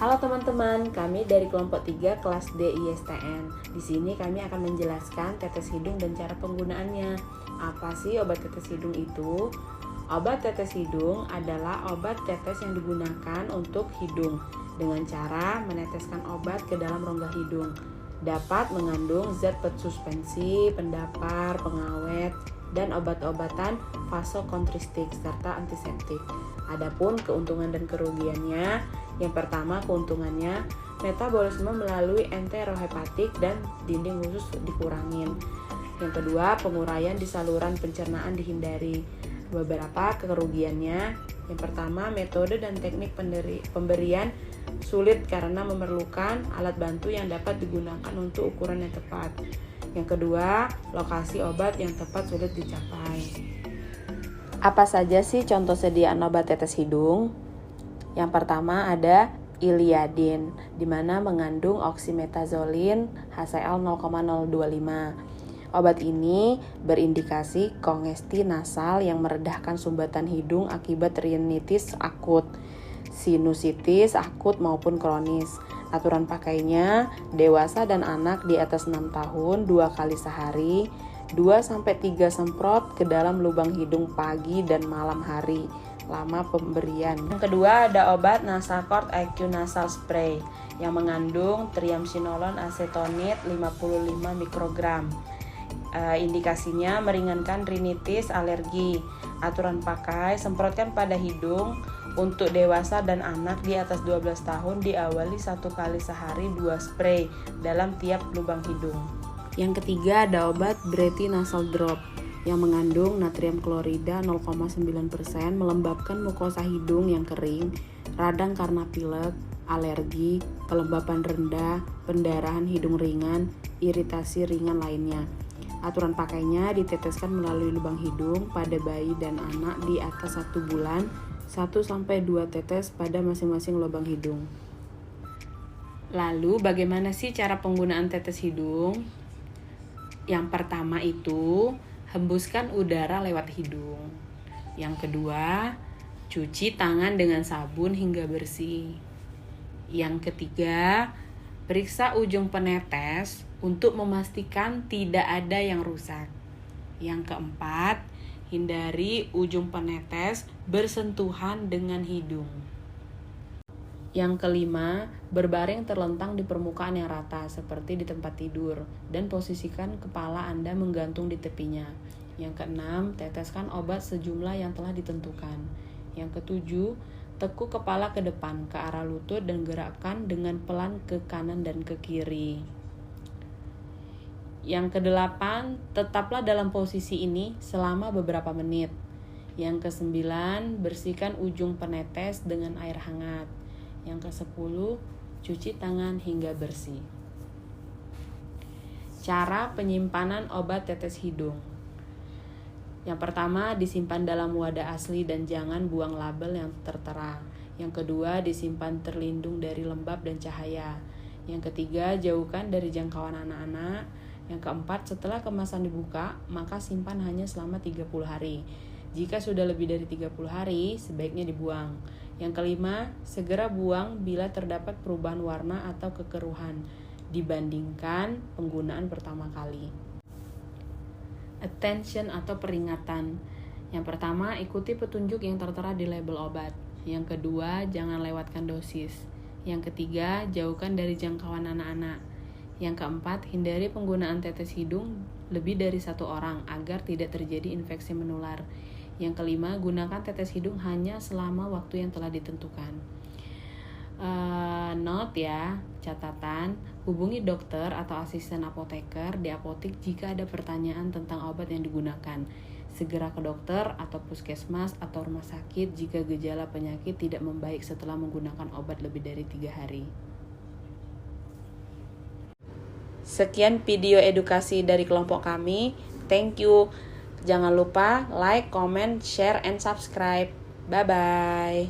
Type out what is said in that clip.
Halo teman-teman, kami dari kelompok 3 kelas D ISTN. Di sini kami akan menjelaskan tetes hidung dan cara penggunaannya. Apa sih obat tetes hidung itu? Obat tetes hidung adalah obat tetes yang digunakan untuk hidung dengan cara meneteskan obat ke dalam rongga hidung. Dapat mengandung zat suspensi, pendapar, pengawet, dan obat-obatan vasokontristik serta antiseptik. Adapun keuntungan dan kerugiannya, yang pertama keuntungannya, metabolisme melalui enterohepatik dan dinding usus dikurangin. Yang kedua, penguraian di saluran pencernaan dihindari. Beberapa kerugiannya, yang pertama, metode dan teknik pemberian sulit karena memerlukan alat bantu yang dapat digunakan untuk ukuran yang tepat. Yang kedua, lokasi obat yang tepat sulit dicapai. Apa saja sih contoh sediaan obat tetes hidung? Yang pertama ada Iliadin, di mana mengandung oksimetazolin HCl 0,025. Obat ini berindikasi kongesti nasal yang meredahkan sumbatan hidung akibat rinitis akut, sinusitis akut maupun kronis. Aturan pakainya, dewasa dan anak di atas 6 tahun 2 kali sehari, 2-3 semprot ke dalam lubang hidung pagi dan malam hari. Lama pemberian. Yang kedua ada obat Nasacort IQ Nasal Spray yang mengandung triamcinolone acetonide 55 mikrogram. Indikasinya meringankan rinitis alergi. Aturan pakai, semprotkan pada hidung. Untuk dewasa dan anak di atas 12 tahun diawali 1 kali sehari 2 spray dalam tiap lubang hidung. Yang ketiga ada obat Breti Nasal Drop yang mengandung natrium klorida 0,9%, melembabkan mukosa hidung yang kering, radang karena pilek, alergi, kelembapan rendah, pendarahan hidung ringan, iritasi ringan lainnya. Aturan pakainya diteteskan melalui lubang hidung pada bayi dan anak di atas 1 bulan, 1-2 tetes pada masing-masing lubang hidung. Lalu bagaimana sih cara penggunaan tetes hidung? Yang pertama itu hembuskan udara lewat hidung. Yang kedua, cuci tangan dengan sabun hingga bersih. Yang ketiga, periksa ujung penetes untuk memastikan tidak ada yang rusak. Yang keempat, hindari ujung penetes bersentuhan dengan hidung. Yang kelima, berbaring terlentang di permukaan yang rata seperti di tempat tidur dan posisikan kepala Anda menggantung di tepinya. Yang keenam, teteskan obat sejumlah yang telah ditentukan. Yang ketujuh, tekuk kepala ke depan ke arah lutut dan gerakkan dengan pelan ke kanan dan ke kiri. Yang kedelapan, tetaplah dalam posisi ini selama beberapa menit. Yang kesembilan, bersihkan ujung penetes dengan air hangat. Yang ke-10, cuci tangan hingga bersih. Cara penyimpanan obat tetes hidung. Yang pertama, disimpan dalam wadah asli dan jangan buang label yang tertera. Yang kedua, disimpan terlindung dari lembab dan cahaya. Yang ketiga, jauhkan dari jangkauan anak-anak. Yang keempat, setelah kemasan dibuka, maka simpan hanya selama 30 hari. Jika sudah lebih dari 30 hari, sebaiknya dibuang. Yang kelima, segera buang bila terdapat perubahan warna atau kekeruhan dibandingkan penggunaan pertama kali. Attention atau peringatan. Yang pertama, ikuti petunjuk yang tertera di label obat. Yang kedua, jangan lewatkan dosis. Yang ketiga, jauhkan dari jangkauan anak-anak. Yang keempat, hindari penggunaan tetes hidung lebih dari 1 orang agar tidak terjadi infeksi menular. Yang kelima, gunakan tetes hidung hanya selama waktu yang telah ditentukan. Note ya, catatan, hubungi dokter atau asisten apoteker di apotik jika ada pertanyaan tentang obat yang digunakan. Segera ke dokter atau puskesmas atau rumah sakit jika gejala penyakit tidak membaik setelah menggunakan obat lebih dari 3 hari. Sekian video edukasi dari kelompok kami. Thank you. Jangan lupa like, comment, share, and subscribe. Bye-bye.